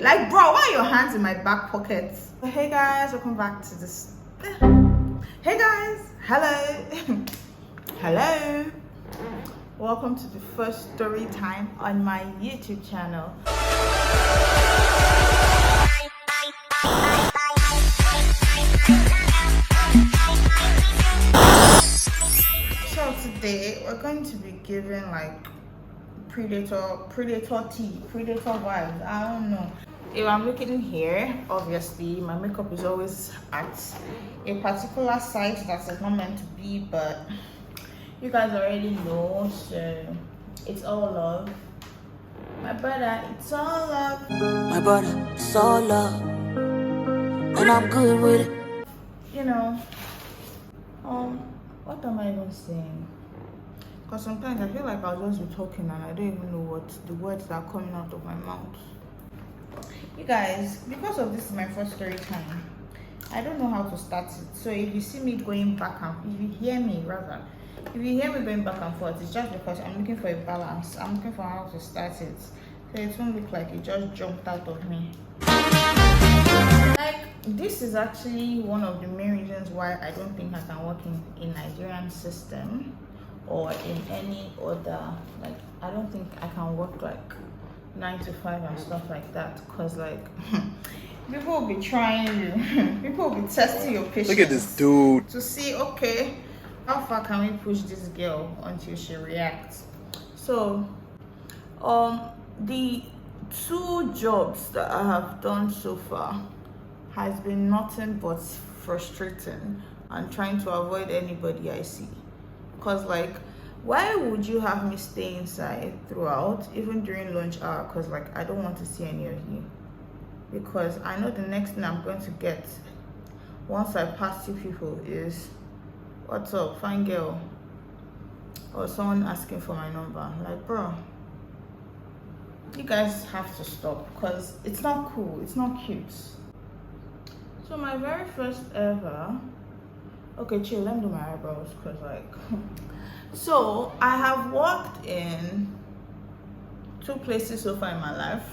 Like, bro, why are your hands in my back pockets? Hey guys, welcome back to this. Hey guys, hello. Hello. Welcome to the first story time on my YouTube channel. So today we're going to be giving like predator vibes. I don't know. If I'm looking here, obviously my makeup is always at a particular site that is not meant to be, but you guys already know, so it's all love. My brother, it's all love. My brother, it's all love, and I'm good with it. You know, what am I even saying? Because sometimes I feel like I'll just be talking and I don't even know what the words that are coming out of my mouth. You guys, because of this is my first story time, I don't know how to start it. So if you see me going back and if you hear me going back and forth, it's just because I'm looking for a balance. I'm looking for how to start it, so it won't look like it just jumped out of me. Like, this is actually one of the main reasons why I don't think I can work in Nigerian system or in any other, like, I don't think I can work like 9 to 5 and stuff like that, because like people will be trying you. People will be testing your patience. Look at this dude to see, okay, how far can we push this girl until she reacts. So the 2 jobs that I have done so far has been nothing but frustrating and trying to avoid anybody I see. Because like, why would you have me stay inside throughout, even during lunch hour? Because like, I don't want to see any of you, because I know the next thing I'm going to get once I pass 2 people is, what's up, fine girl, or someone asking for my number. Like, bro, you guys have to stop, because it's not cool, it's not cute. So my very first ever, okay, chill, let me do my eyebrows, because like so I have worked in 2 places so far in my life.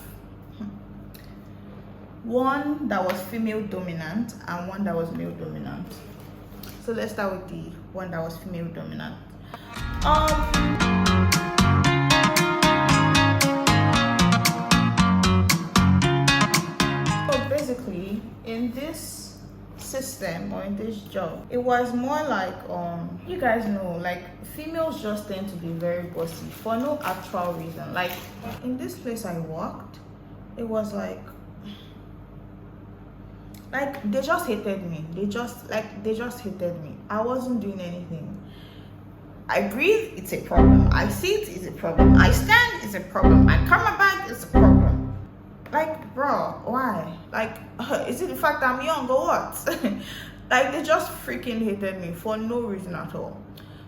One that was female dominant and one that was male dominant. So let's start with the one that was female dominant. So basically, in this system or in this job, it was more like you guys know, like, females just tend to be very bossy for no actual reason. Like, in this place I worked, it was like they just hated me. They just hated me. I wasn't doing anything. I breathe, it's a problem. I sit, it's a problem. I stand, it's a problem. I come back, it's a problem. Like, bro, why? Like, is it the fact that I'm young or what? Like, they just freaking hated me for no reason at all.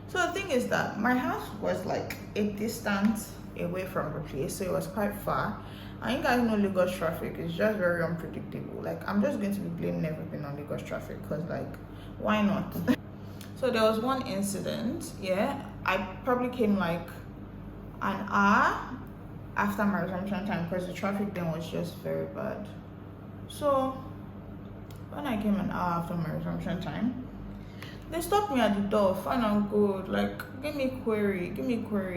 So the thing is that my house was like a distance away from the place, so it was quite far. And you guys know Lagos traffic is just very unpredictable. Like, I'm just going to be blaming everything on Lagos traffic, because like, why not? So there was one incident, yeah, I probably came like an hour after my resumption time, because the traffic then was just very bad. So when I came an hour after my resumption time, they stopped me at the door. Fine and good, like, give me query,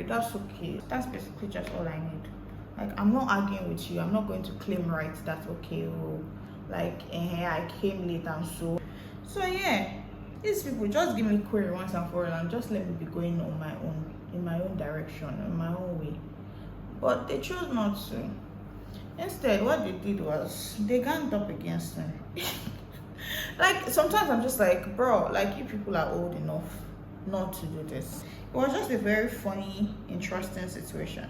that's okay. That's basically just all I need. Like, I'm not arguing with you. I'm not going to claim rights. That's okay. Oh, like, I came late and so yeah, these people just give me query once and for all and just let me be going on my own, in my own direction, in my own way. But they chose not to. Instead, what they did was they ganged up against me. Like, sometimes I'm just like, bro, like, you people are old enough not to do this. It was just a very funny, interesting situation.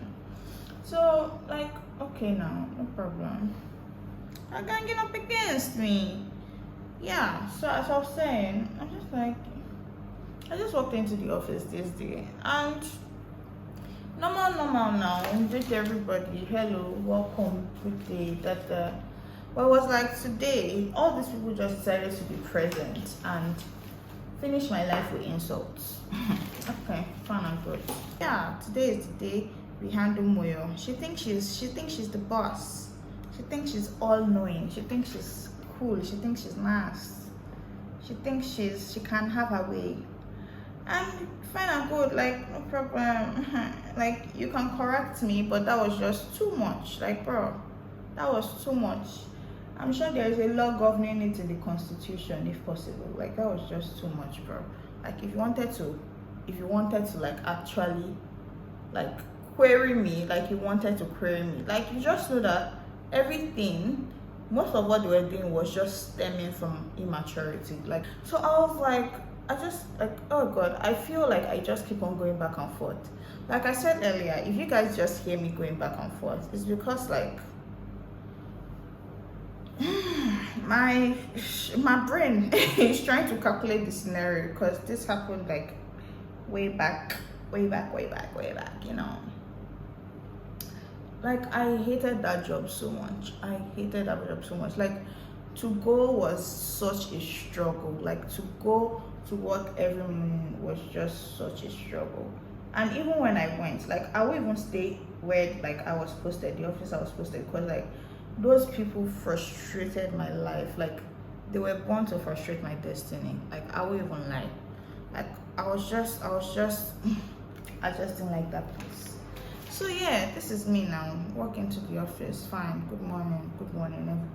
So, like, okay, now, no problem. They're ganging up against me. Yeah, so as I was saying, I'm just like, I just walked into the office this day and normal now, greet everybody, hello, welcome, good day, that. But it was like today, all these people just decided to be present and finish my life with insults. Okay, fine and good. Yeah, today is the day we handle Moyo. She thinks she's the boss. She thinks she's all-knowing. She thinks she's cool. She thinks she's nice. She thinks she can have her way. And fine and good, like, no problem. Like, you can correct me, but that was just too much. Like, bro, that was too much. I'm sure there is a law governing it in the constitution, if possible. Like, that was just too much, bro. Like, if you wanted to like actually like query me, like you wanted to query me, like, you just know that everything, most of what they were doing was just stemming from immaturity. Like, so I was like, I just like, oh god, I feel like I just keep on going back and forth. Like I said earlier, if you guys just hear me going back and forth, it's because like my brain is trying to calculate the scenario, because this happened like way back, you know. Like, I hated that job so much. Like, to go was such a struggle. Like, to go to work every morning was just such a struggle. And even when I went, like, I would even stay where like I was posted, the office I was posted, because like those people frustrated my life. Like, they were born to frustrate my destiny. Like, I would even lie. Like, I just didn't like that place. So yeah, this is me now, walking to the office. Fine, good morning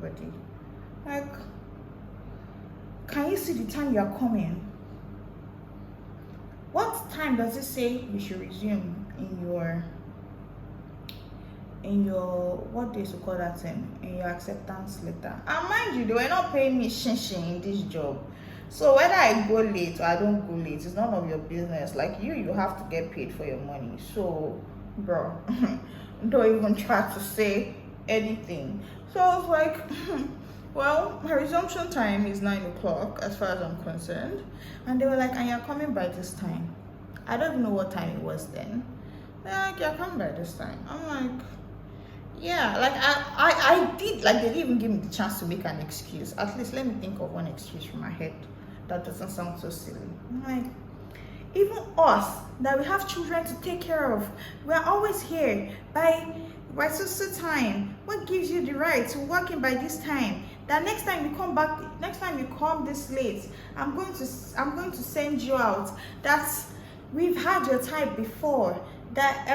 everybody. Like, can you see the time you are coming? What time does it say you should resume in your what days you call that thing, in your acceptance letter? And mind you, they were not paying me shin in this job. So whether I go late or I don't go late, it's none of your business. Like, you have to get paid for your money. So bro, don't even try to say anything. So I was like, well, my resumption time is 9 o'clock as far as I'm concerned. And they were like, and you're coming by this time. I don't even know what time it was then. They're like, you're coming by this time. I'm like, yeah. Like, I did, like, they didn't even give me the chance to make an excuse. At least let me think of one excuse from my head that doesn't sound so silly. I'm like, even us that we have children to take care of, we're always here by so time. What gives you the right to work in by this time? That next time you come this late, I'm going to send you out. That's, we've had your type before. That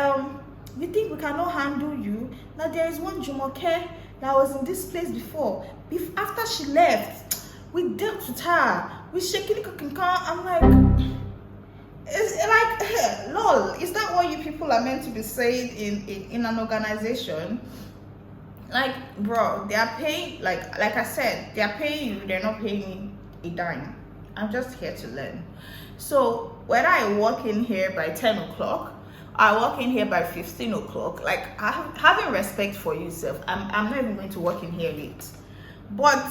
you think we cannot handle you? Now there is one Jumoke that was in this place before. After she left, we dealt with her. We shaking cooking car. I'm like, it's like, lol, is that what you people are meant to be saying in an organization? Like, bro, they are paying, like I said, they are paying you, they're not paying me a dime. I'm just here to learn. So whether I walk in here by 10 o'clock, I walk in here by 15 o'clock, like, having respect for yourself, I'm not even going to walk in here late. But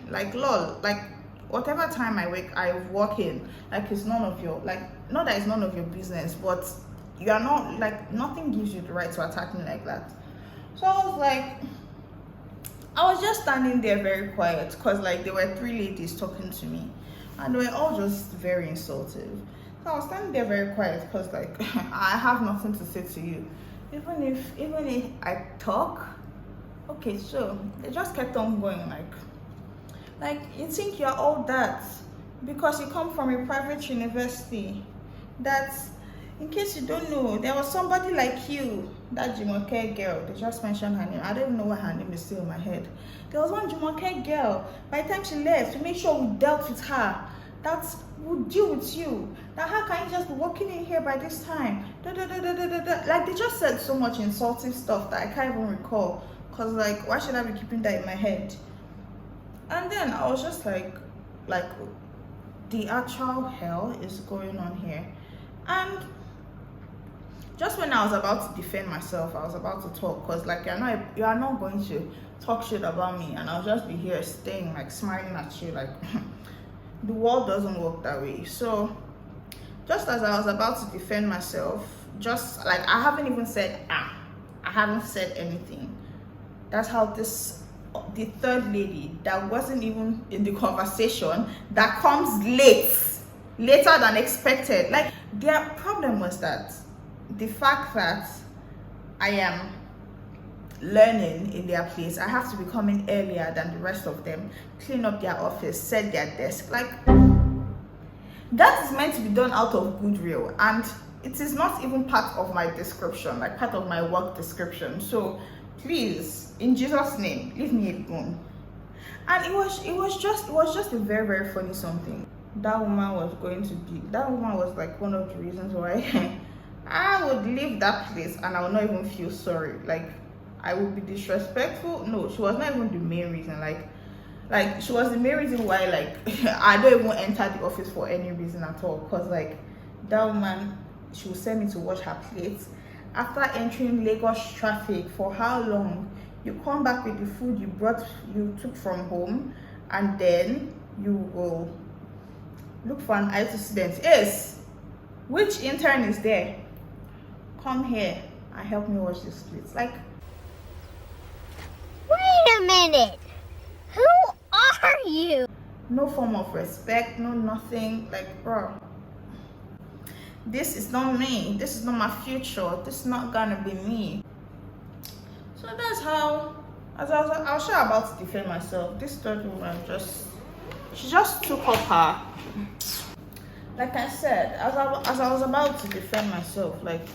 like, lol, like, whatever time I walk in, like, it's none of your, like, not that it's none of your business, but you are not, like, nothing gives you the right to attack me like that. So I was like, I was just standing there very quiet, because like there were 3 ladies talking to me and they were all just very insultive. So I was standing there very quiet, because like I have nothing to say to you. Even if I talk, okay, so they just kept on going, like, you think you're all that because you come from a private university. That's, in case you don't know, there was somebody like you, that Jumoke girl, they just mentioned her name. I don't even know what her name is still in my head. There was one Jumoke girl. By the time she left, we made sure we dealt with her. That's, we'll deal with you. Now, how can you just be walking in here by this time? Like, they just said so much insulting stuff that I can't even recall. Because, like, why should I be keeping that in my head? And then I was just like, the actual hell is going on here. And just when I was about to defend myself, I was about to talk, because like, you are not going to talk shit about me, and I'll just be here staying, like, smiling at you. Like, the world doesn't work that way. So just as I was about to defend myself, just like, I haven't even said I haven't said anything. That's how the 3rd lady that wasn't even in the conversation, that comes later than expected. Like, their problem was that the fact that I am learning in their place, I have to be coming earlier than the rest of them, clean up their office, set their desk. Like, that is meant to be done out of goodwill, and it is not even part of my description, like part of my work description. So please, in Jesus' name, leave me alone. And it was just a very, very funny something. That woman was like one of the reasons why I would leave that place and I would not even feel sorry. Like, I would be disrespectful. No, she was not even the main reason. Like she was the main reason why, like, I don't even enter the office for any reason at all. Cause like, that woman, she would send me to wash her plates after entering Lagos traffic for how long? You come back with the food you took from home, and then you will look for an IT student. Yes, which intern is there? Come here and help me wash this plates. Like, wait a minute, who are you? No form of respect, no nothing. Like, bro, this is not me. This is not my future. This is not gonna be me. So that's how, as I was sure about to defend myself, this third woman she just took up her, like I said, as I was about to defend myself, like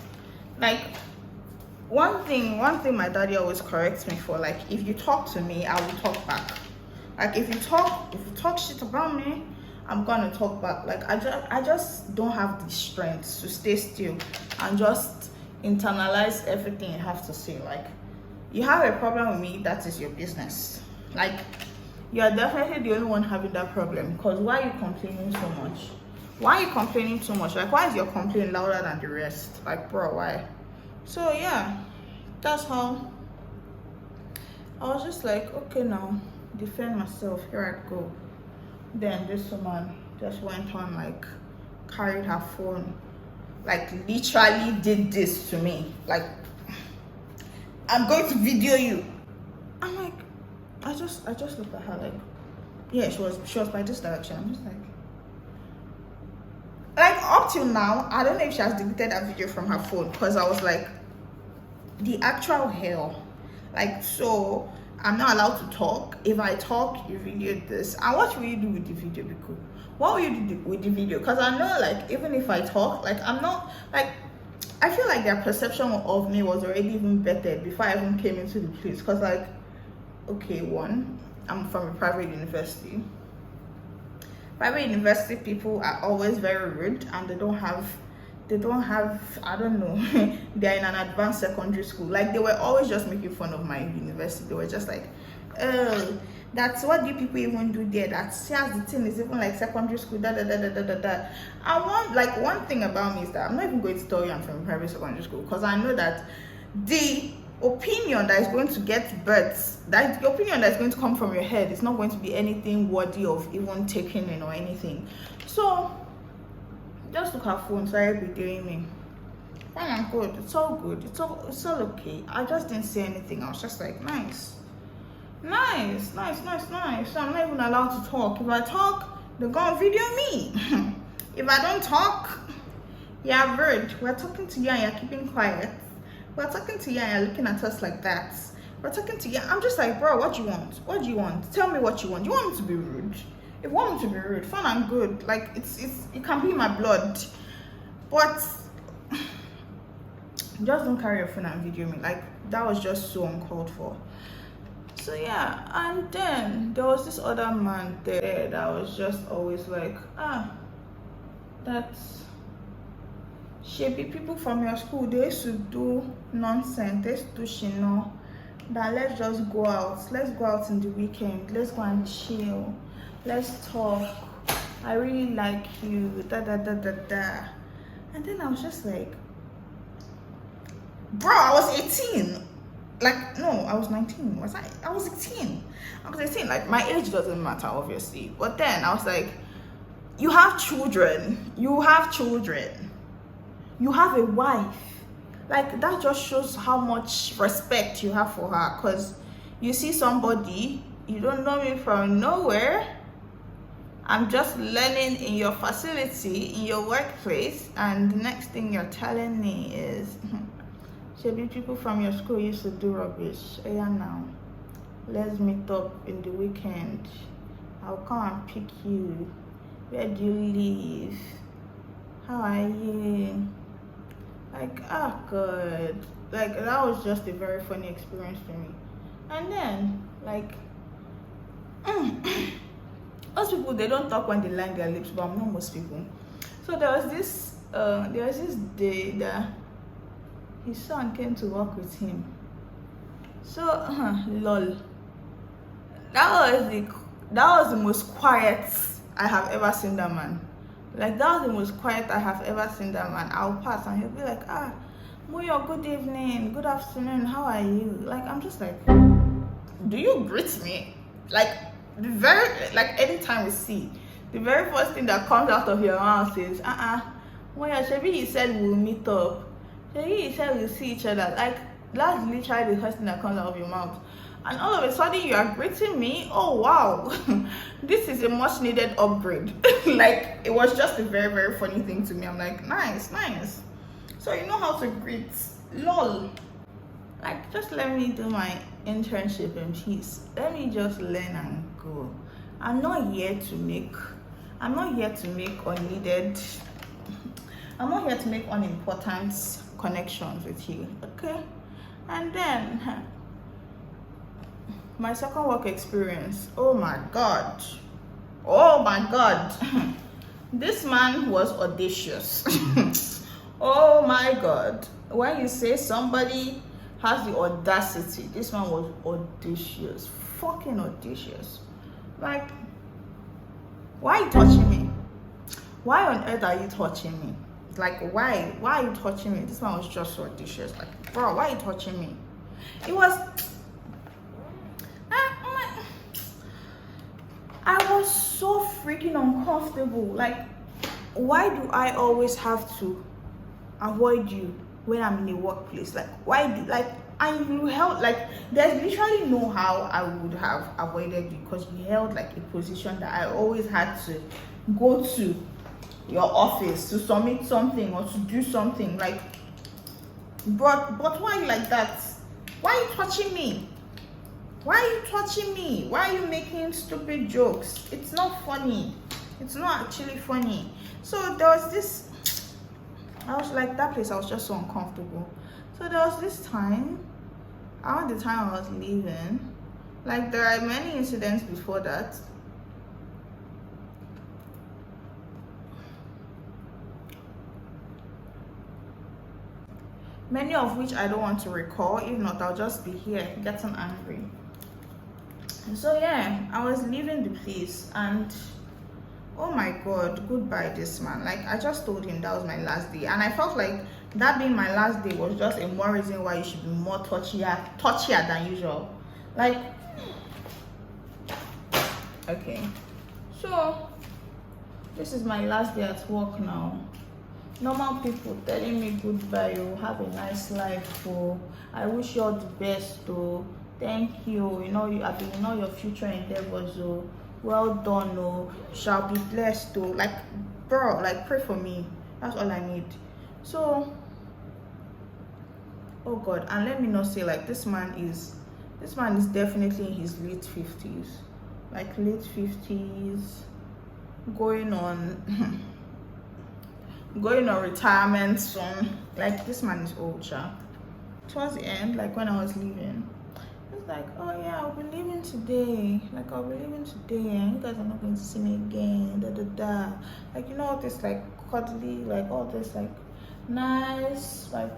one thing my daddy always corrects me for, like, if you talk to me, I will talk back. Like, if you talk shit about me, I'm gonna talk back. Like, I just don't have the strength to stay still and just internalize everything you have to say. Like, you have a problem with me, that is your business. Like, you are definitely the only one having that problem, because why are you complaining so much? Why are you complaining so much? Like, why is your complaint louder than the rest? Like, bro, why? So yeah, that's how I was just like, okay, now defend myself, here I go. Then this woman just went on, like, carried her phone, like, literally did this to me, like, I'm going to video you. I'm like, I just looked at her like, yeah, she was by this direction. I'm just like up till now, I don't know if she has deleted that video from her phone, because I was like, the actual hell. Like, so I'm not allowed to talk. If I talk, you video this. And what will you do with the video? Because what will you do with the video? Because I know, like, even if I talk, like, I'm not, like, I feel like their perception of me was already even bettered before I even came into the place. Because, like, okay, one, I'm from a private university. Private university people are always very rude, and they don't have, I don't know, they're in an advanced secondary school. Like, they were always just making fun of my university. They were just like, oh, that's what do people even do there? That's, here's the thing, is even like secondary school, da da da da da da da. I want, like, one thing about me is that I'm not even going to tell you I'm from a private secondary school, because I know that the opinion that is going to get birth, that the opinion that's going to come from your head is not going to be anything worthy of even taking in or anything. So just look at phone, started videoing me. Fine and good, it's all good, it's all okay. I just didn't say anything. I was just like, nice. So I'm not even allowed to talk. If I talk, they're gonna video me. If I don't talk, you're rude. We're talking to you and you're keeping quiet. We're talking to you and you're looking at us like that. We're talking to you. I'm just like, bro, what do you want? What do you want? Tell me what you want. You want me to be rude? If you want me to be rude, fine and good. Like, it can be in my blood. But just don't carry your phone and video me. Like, that was just so uncalled for. So yeah, and then there was this other man there that was just always like, that's shapey people from your school, they used to do nonsense, they used to do shino, that let's just go out, let's go out in the weekend, let's go and chill, let's talk, I really like you, da da da da da. And then I was just like, bro, I was 18. Like, no, I was 19. I was 18. I was 18. Like, my age doesn't matter, obviously. But then I was like, you have children. You have a wife. Like, that just shows how much respect you have for her. Because you see somebody, you don't know me from nowhere. I'm just learning in your facility, in your workplace. And the next thing you're telling me is, Maybe people from your school used to do rubbish. Yeah, now let's meet up in the weekend. I'll come and pick you. Where do you live? How are you? Like, oh god, like that was just a very funny experience for me. And then like most people, they don't talk when they line their lips, but I'm not most people. So there was this day that his son came to work with him. So lol, that was the most quiet I have ever seen that man. Like, that was the most quiet I have ever seen that man. I'll pass and he'll be like, Moyo, good evening, good afternoon, how are you? Like, I'm just like, do you greet me? Like, anytime we see, the very first thing that comes out of your mouth is, Moyo, Shebi, he said we'll meet up. Shebi, he said we'll see each other. Like, that's literally the first thing that comes out of your mouth. And all of a sudden you are greeting me. Oh wow. This is a much needed upgrade. Like, it was just a very, very funny thing to me. I'm like, nice. So you know how to greet. Lol. Like, just let me do my internship in peace. Let me just learn and go. I'm not here to make unneeded, I'm not here to make unimportant connections with you. Okay? And then my second work experience, oh my god, this man was audacious. Oh my god, when you say somebody has the audacity, this man was audacious, fucking audacious. Like, why are you touching me? Why on earth are you touching me? Like, why are you touching me? This man was just so audacious. Like, bro, why are you touching me? It was, I was so freaking uncomfortable. Like, why do I always have to avoid you when I'm in a workplace? Like, why do, like, and you held, like, there's literally no how I would have avoided you, because you held like a position that I always had to go to your office to submit something or to do something. Like, but why are you like that? Why are you touching me? Why are you touching me? Why are you making stupid jokes? It's not funny. It's not actually funny. So there was this, I was like, that place, I was just so uncomfortable. So there was this time, around the time I was leaving, like, there are many incidents before that. Many of which I don't want to recall. If not, I'll just be here getting angry. So yeah, I was leaving the place, and oh my god, goodbye this man. Like, I just told him that was my last day, and I felt like that being my last day was just a more reason why you should be more touchier than usual. Like, okay, so this is my last day at work now. Normal people telling me goodbye, oh, have a nice life, oh, I wish you all the best, oh, thank you, you know your future endeavors, oh, well done, oh, shall be blessed, oh. Like, bro, like, pray for me, that's all I need. So, oh god, and let me not say, like, this man is definitely in his late 50s, like late 50s, going on retirement soon. Like, this man is old, child. Towards the end, like when I was leaving, it's like, oh yeah, I'll be leaving today. Like, I'll be leaving today, and you guys are not going to see me again. Like, you know, all this like cuddly, like all this like nice, like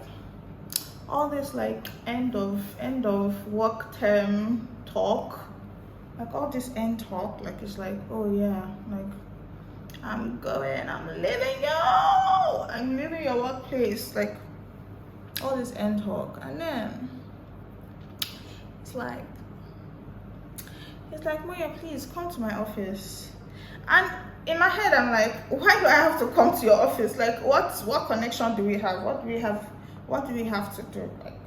all this like end of work term talk, like all this end talk. Like, it's like, oh yeah, like, I'm leaving your workplace, like all this end talk. And then it's like, Moya, please come to my office. And in my head, I'm like, why do I have to come to your office? Like, what connection do we have? What do we have to do? Like,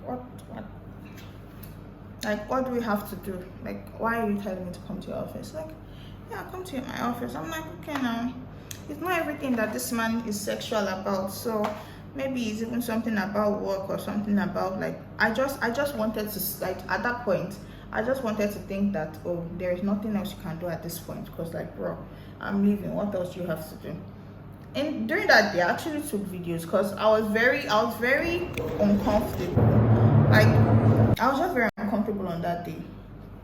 what do we have to do? Like, why are you telling me to come to your office? Like, yeah, come to my office. I'm like, okay, now, it's not everything that this man is sexual about. So maybe it's even something about work or something about like I just wanted to, like, at that point I just wanted to think that, oh, there is nothing else you can do at this point, because like, bro, I'm leaving, what else do you have to do? And during that day I actually took videos because I was very uncomfortable. Like, I was just very uncomfortable on that day.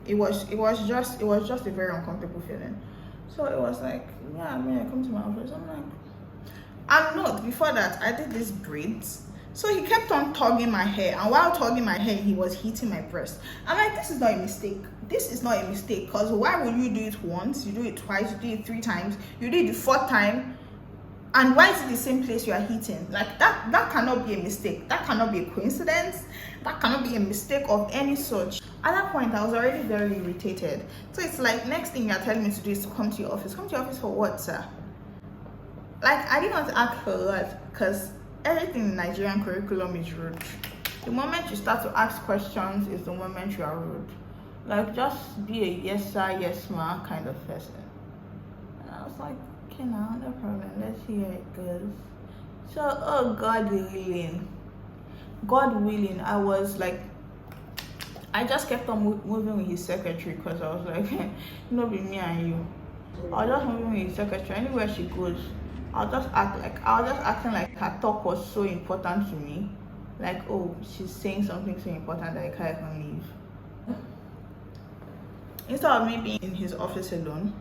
It was just a very uncomfortable feeling. So it was like, yeah, I mean, I come to my office, I'm like, and note, before that, I did these braids. So he kept on tugging my hair, and while tugging my hair, he was hitting my breast. I'm like, this is not a mistake. This is not a mistake, because why would you do it once, you do it twice, you do it 3 times, you do it the 4th time, and why is it the same place you are hitting? Like, that cannot be a mistake. That cannot be a coincidence. That cannot be a mistake of any such. At that point, I was already very irritated. So it's like, next thing you're telling me to do is to come to your office. Come to your office for what, sir? Like, I didn't want to ask for a lot, because everything in Nigerian curriculum is rude. The moment you start to ask questions is the moment you are rude. Like, just be a yes sir, yes ma kind of person. And I was like, okay, now, no problem, let's see how it goes. So, oh, God willing, I was like, I just kept on moving with his secretary, because I was like, no, be me and you. I was just moving with his secretary. Anywhere she goes, I was just acting like her talk was so important to me. Like, oh, she's saying something so important that I can't even leave. Instead of me being in his office alone,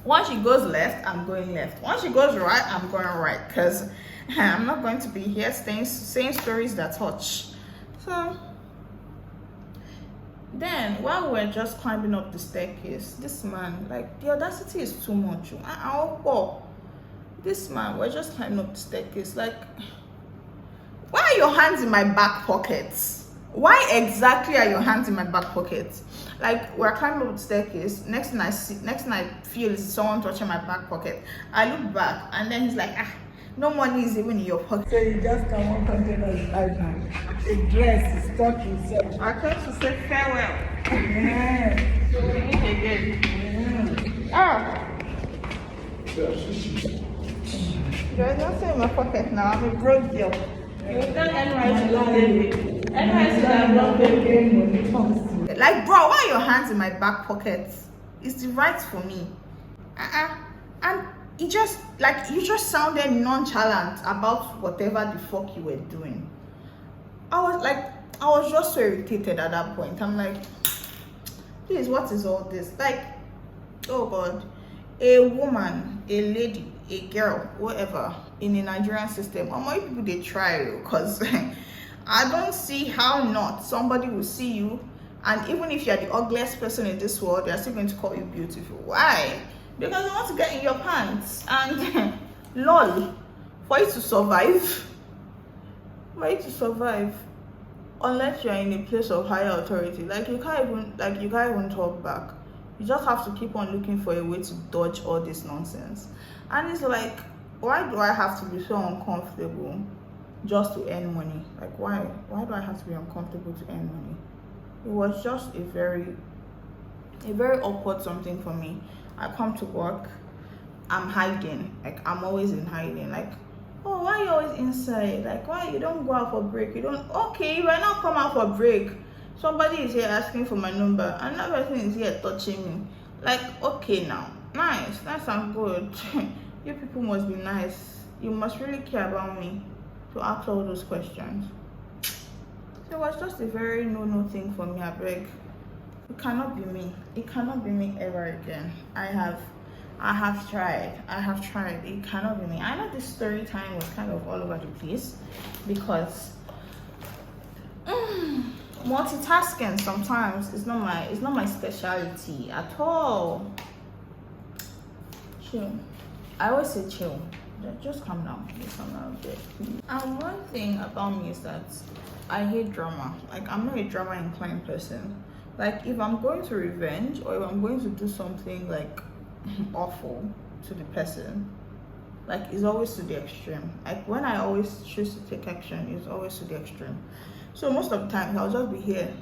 once she goes left, I'm going left. Once she goes right, I'm going right, because I'm not going to be here saying stories that touch. So then, while we were just climbing up the staircase, this man, like, the audacity is too much. This man, we're just climbing up the staircase. Like, why are your hands in my back pockets? Why exactly are your hands in my back pockets? Like, we're climbing up the staircase. Next thing I feel is someone touching my back pocket. I look back, and then he's like, no money is even in your pocket. So you just come on container item. The dress is stuck inside. I come to say farewell. Yeah. Meet again. There's nothing in my pocket now. I'm a broke girl. You will tell NYC I'm not paying. Like, bro, why are your hands in my back pockets? It's the right for me. And it just, like, you just sounded nonchalant about whatever the fuck you were doing. I was just so irritated at that point. I'm like, please, what is all this? Like, oh God, a woman, a lady, a girl, whatever, in the Nigerian system, how many people they try? Because I don't see how not somebody will see you, and even if you're the ugliest person in this world, they're still going to call you beautiful. Why? Because they want to get in your pants. And lol, for you to survive, unless you're in a place of higher authority, like, you can't even talk back. You just have to keep on looking for a way to dodge all this nonsense. And it's like, why do I have to be so uncomfortable just to earn money? Like, why do I have to be uncomfortable to earn money? It was just a very awkward something for me. I come to work, I'm hiding. Like, I'm always in hiding. Like, oh, why are you always inside? Like, why you don't go out for break? You don't, okay, you might not come out for break. Somebody is here asking for my number, another person is here touching me. Like, okay, now, nice, that sounds good. You people must be nice. You must really care about me to ask all those questions. So it was just a very no thing for me. I beg. It cannot be me. It cannot be me ever again. I have tried. It cannot be me. I know this story time was kind of all over the place because multitasking sometimes is not my specialty at all. Chill. I always say chill. Just calm down. Just calm down a bit. And one thing about me is that I hate drama. Like, I'm not a drama inclined person. Like, if I'm going to revenge or if I'm going to do something like awful to the person, like, it's always to the extreme. Like, when I always choose to take action, it's always to the extreme. So most of the time I'll just be here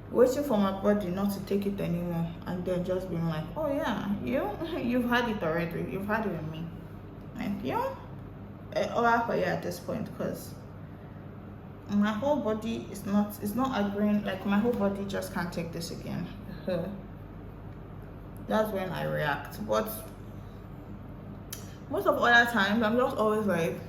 waiting for my body not to take it anymore, and then just being like, oh yeah, you've had it already, you've had it with me. Like, over for you at this point, because my whole body is not, it's not agreeing. Like my whole body just can't take this again. That's when I react. But most of other times I'm just always like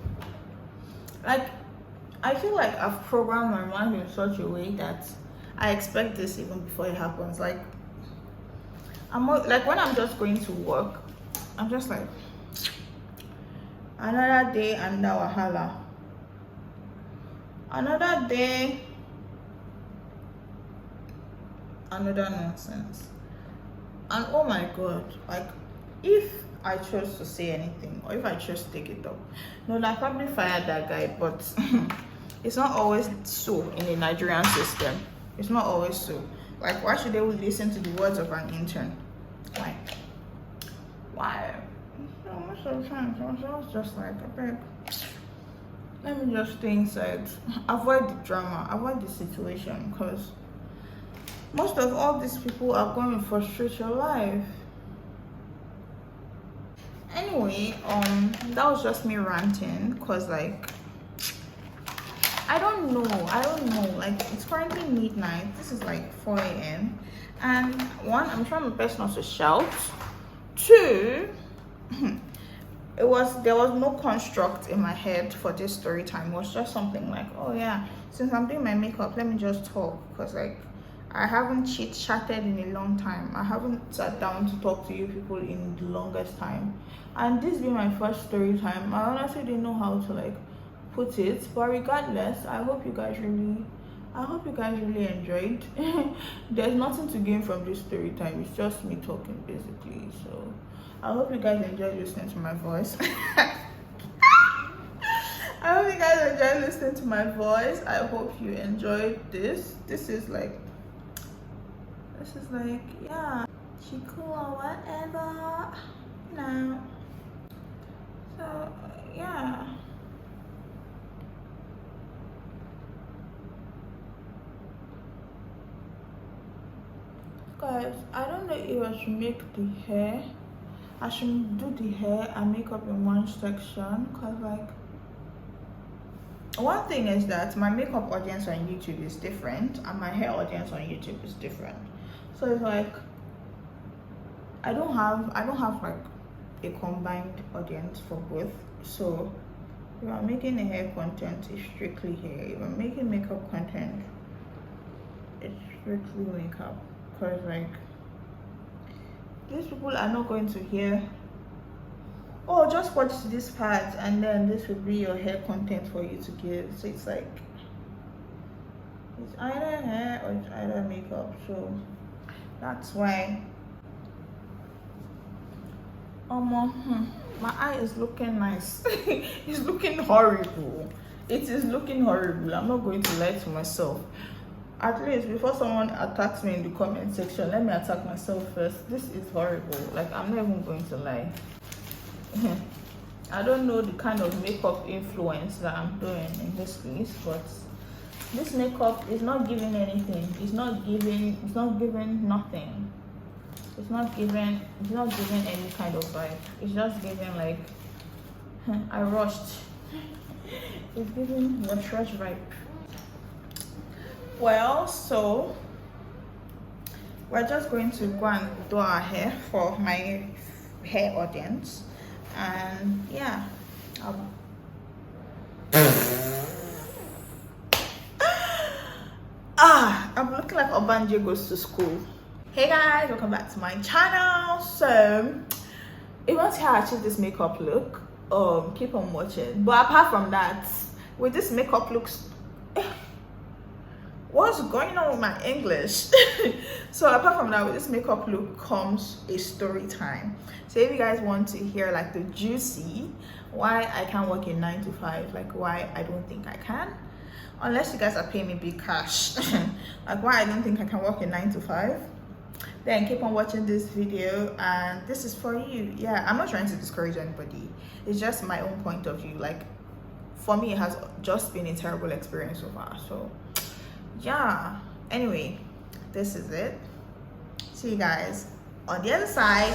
I feel like I've programmed my mind in such a way that I expect this even before it happens. Like like when I'm just going to work, I'm just like, another day and now wahala, another day, another nonsense. And oh my god, like if I chose to say anything or if I chose to take it up, no, I probably fired that guy. But it's not always so in the Nigerian system. It's not always so. Like, why should they listen to the words of an intern? Why? So most of the time I was just like, okay, let me just stay inside, avoid the drama, avoid the situation, because most of all these people are going to frustrate your life. Anyway, that was just me ranting, because like I don't know, like it's currently midnight. This is like 4 a.m. and one, I'm trying my best not to shout. Two, there was no construct in my head for this story time. It was just something like, oh yeah, since I'm doing my makeup, let me just talk, because like I haven't chit-chatted in a long time. I haven't sat down to talk to you people in the longest time, and this being my first story time, I honestly didn't know how to like put it. But regardless, I hope you guys really enjoyed. There's nothing to gain from this story time. It's just me talking basically. So I hope you guys enjoyed listening to my voice. I hope you guys enjoyed listening to my voice. I hope you enjoyed this. This is like, yeah, she cool or whatever. No. So yeah. Guys, I don't know if I should make the hair. I should do the hair and makeup in one section, because like one thing is that my makeup audience on YouTube is different and my hair audience on YouTube is different. So it's like I don't have like a combined audience for both. So if I'm making a hair content, it's strictly hair. If I'm making makeup content, it's strictly makeup. Because like these people are not going to hear, oh, just watch this part and then this will be your hair content for you to give. So it's like it's either hair or it's either makeup. So that's why my eye is looking nice. It's looking horrible. It is looking horrible. I'm not going to lie to myself. At least before someone attacks me in the comment section, let me attack myself first. This is horrible. Like, I'm not even going to lie. I don't know the kind of makeup influence that I'm doing in this case, but this makeup is not giving anything. It's not giving nothing. It's not giving any kind of vibe. It's just giving like I rushed. It's giving the rush vibe. Well, so we're just going to go and do our hair for my hair audience, and yeah, I'm looking like Obanje goes to school. Hey guys, welcome back to my channel. So if you want to see how I achieve this makeup look, keep on watching. But apart from that, with this makeup looks, what's going on with my English? So apart from that, with this makeup look comes a story time. So if you guys want to hear like the juicy why I can't work in 9 to 5, like why I don't think I can, unless you guys are paying me big cash, like why I don't think I can work in 9 to 5, then keep on watching this video, and this is for you. Yeah, I'm not trying to discourage anybody. It's just my own point of view. Like for me, it has just been a terrible experience so far. So yeah, anyway, this is it. See you guys on the other side.